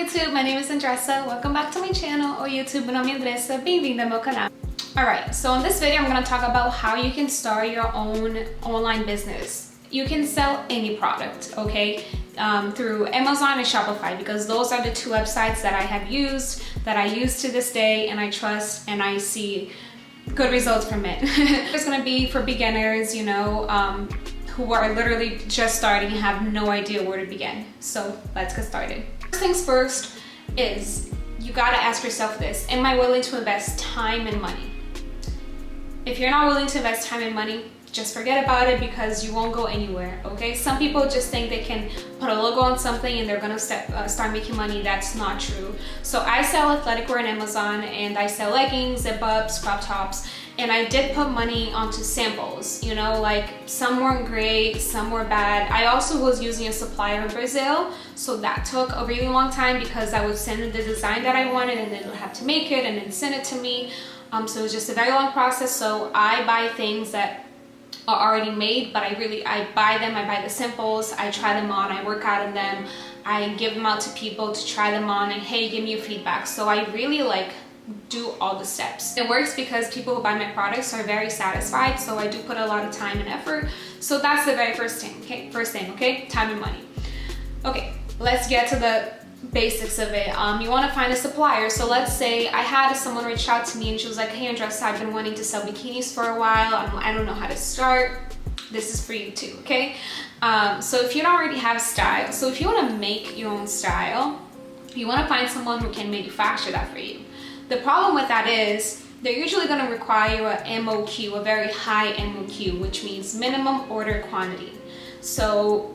YouTube, my name is Andressa. Welcome back to my channel, ou YouTube, meu nome é Andressa, bem-vinda ao meu canal. Alright, so in this video I'm going to talk about how you can start your own online business. You can sell any product, okay, through Amazon and Shopify, because those are the two websites that I have used, that I use to this day, and I trust and I see good results from it. It's going to be for beginners, you know, who are literally just starting and have no idea where to begin. So let's get started. First things first is you gotta ask yourself this: am I willing to invest time and money? If you're not willing to invest time and money, just forget about it, because you won't go anywhere, okay? Some people just think they can put a logo on something and they're gonna start making money. That's not true. So I sell athletic wear on Amazon, and I sell leggings, zip-ups, crop tops, and I did put money onto samples, you know, like some weren't great, some were bad. I also was using a supplier in Brazil, so that took a really long time, because I would send the design that I wanted and then they'll have to make it and then send it to me. So it was just a very long process. So I buy things that are already made, but I buy them, I buy the samples, I try them on, I work out in them, I give them out to people to try them on, and hey, give me your feedback. So I really do all the steps. It works because people who buy my products are very satisfied, so I do put a lot of time and effort. So that's the very first thing, okay? Time and money. Okay, let's get to the basics of it. You want to find a supplier. So let's say I had someone reach out to me and she was like, hey Andressa, I've been wanting to sell bikinis for a while. I don't know how to start. This is for you too, okay? So if you don't already have style, so if you want to make your own style, you want to find someone who can manufacture that for you. The problem with that is they're usually going to require a MOQ, a very high MOQ, which means minimum order quantity. So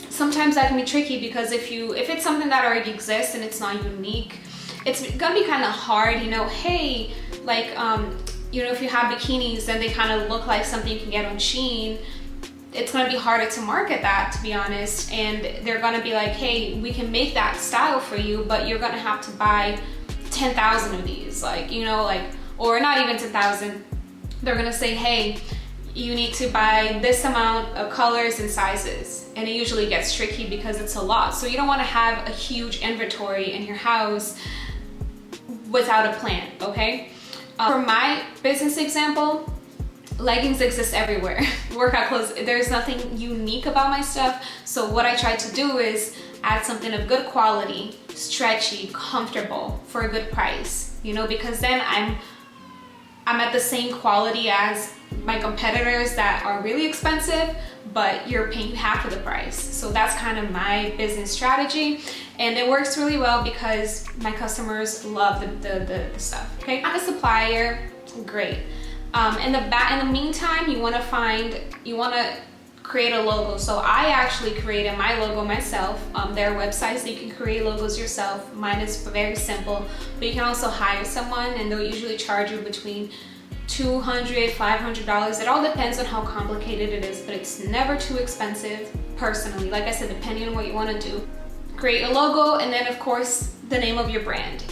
sometimes that can be tricky, because if it's something that already exists and it's not unique, it's gonna be kind of hard, you know. Hey, like you know, if you have bikinis and they kind of look like something you can get on Shein, it's gonna be harder to market that, to be honest. And they're gonna be like, hey, we can make that style for you, but you're gonna have to buy 10,000 of these, like, you know, like, or not even 10,000. They're gonna say, hey, you need to buy this amount of colors and sizes, and it usually gets tricky because it's a lot. So you don't want to have a huge inventory in your house without a plan, okay? For my business example, leggings exist everywhere. Workout clothes, there's nothing unique about my stuff. So what I try to do is add something of good quality, stretchy, comfortable, for a good price, you know, because then I'm at the same quality as my competitors that are really expensive, but you're paying half of the price. So that's kind of my business strategy, and it works really well because my customers love the stuff, okay? I'm a supplier, great. In the meantime, you want to create a logo. So I actually created my logo myself. There are websites that you can create logos yourself. Mine is very simple, but you can also hire someone, and they'll usually charge you between $200, $500. It all depends on how complicated it is, but it's never too expensive, personally. Like I said, depending on what you want to do. Create a logo, and then of course the name of your brand.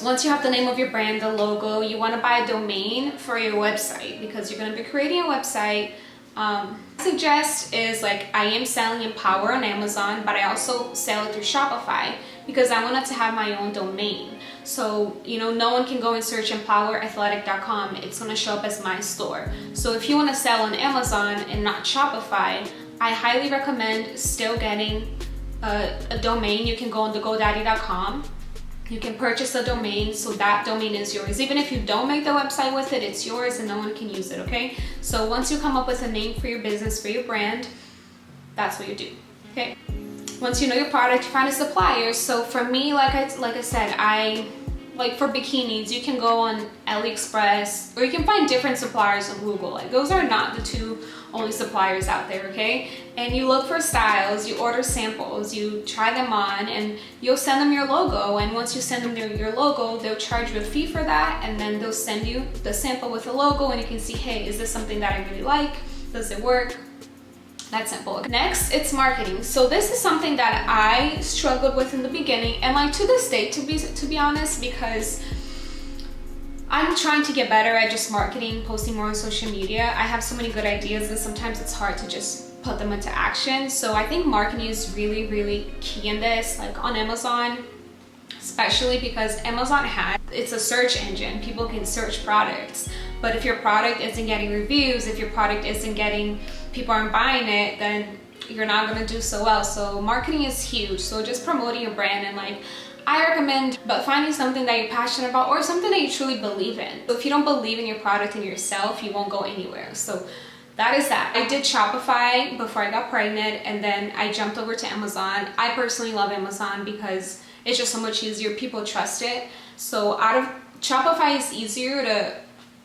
Once you have the name of your brand, the logo, you want to buy a domain for your website, because you're going to be creating a website. I suggest is, like, I am selling Empower on Amazon, but I also sell it through Shopify, because I wanted to have my own domain. So, you know, no one can go and search empowerathletic.com. It's going to show up as my store. So if you want to sell on Amazon and not Shopify, I highly recommend still getting a domain. You can go on the GoDaddy.com. You can purchase a domain, so that domain is yours. Even if you don't make the website with it, it's yours and no one can use it, okay? So once you come up with a name for your business, for your brand, that's what you do, okay? Once you know your product, you find a supplier. So for me, like I said, like for bikinis, you can go on AliExpress, or you can find different suppliers on Google. Like, those are not the two only suppliers out there, okay? And you look for styles, you order samples, you try them on, and you'll send them your logo. And once you send them your logo, they'll charge you a fee for that, and then they'll send you the sample with the logo, and you can see, hey, is this something that I really like? Does it work? That's simple. Next, it's marketing. So this is something that I struggled with in the beginning, and like to this day, to be honest, because I'm trying to get better at just marketing, posting more on social media. I have so many good ideas, and sometimes it's hard to just put them into action. So I think marketing is really, really key in this, like on Amazon, especially because Amazon it's a search engine. People can search products, but if your product isn't getting reviews, if your product isn't getting, people aren't buying it, then you're not gonna do so well. So marketing is huge. So just promoting your brand, and like I recommend, but finding something that you're passionate about or something that you truly believe in. So if you don't believe in your product and yourself, you won't go anywhere. So that is that. I did Shopify before I got pregnant, and then I jumped over to Amazon. I personally love Amazon because it's just so much easier. People trust it. So Shopify is easier to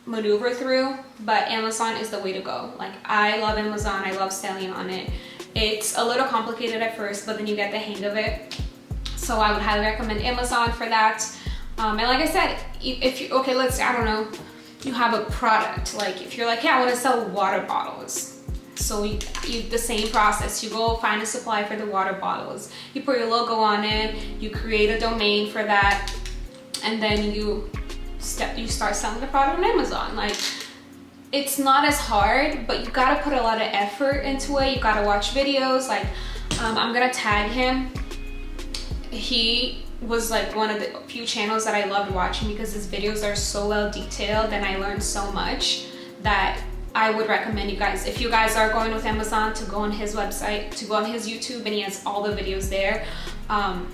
maneuver through, but Amazon is the way to go. Like I love Amazon. I love selling on it. It's a little complicated at first, but then you get the hang of it. So I would highly recommend Amazon for that. And like I said, if you, okay, let's say, I don't know, you have a product, like if you're like, yeah, I want to sell water bottles. So you the same process, you go find a supplier for the water bottles, you put your logo on it, you create a domain for that, and then you start selling the product on Amazon. Like it's not as hard, but you gotta put a lot of effort into it. You gotta watch videos. Like I'm gonna tag him. He was like one of the few channels that I loved watching because his videos are so well detailed, and I learned so much that I would recommend you guys, if you guys are going with Amazon, to go on his website, to go on his YouTube, and he has all the videos there.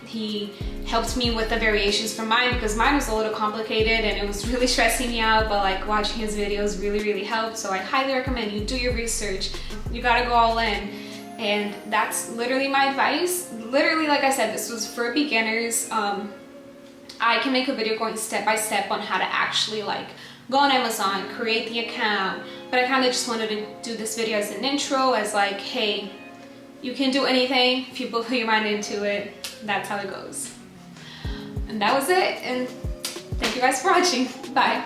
He helped me with the variations for mine because mine was a little complicated and it was really stressing me out, but like watching his videos really helped. So I highly recommend you do your research. You gotta go all in. And that's literally my advice. Literally, like I said, this was for beginners. I can make a video going step by step on how to actually like go on Amazon, create the account, but I kind of just wanted to do this video as an intro, as like, hey, you can do anything if you put your mind into it. That's how it goes. And that was it, and thank you guys for watching. Bye.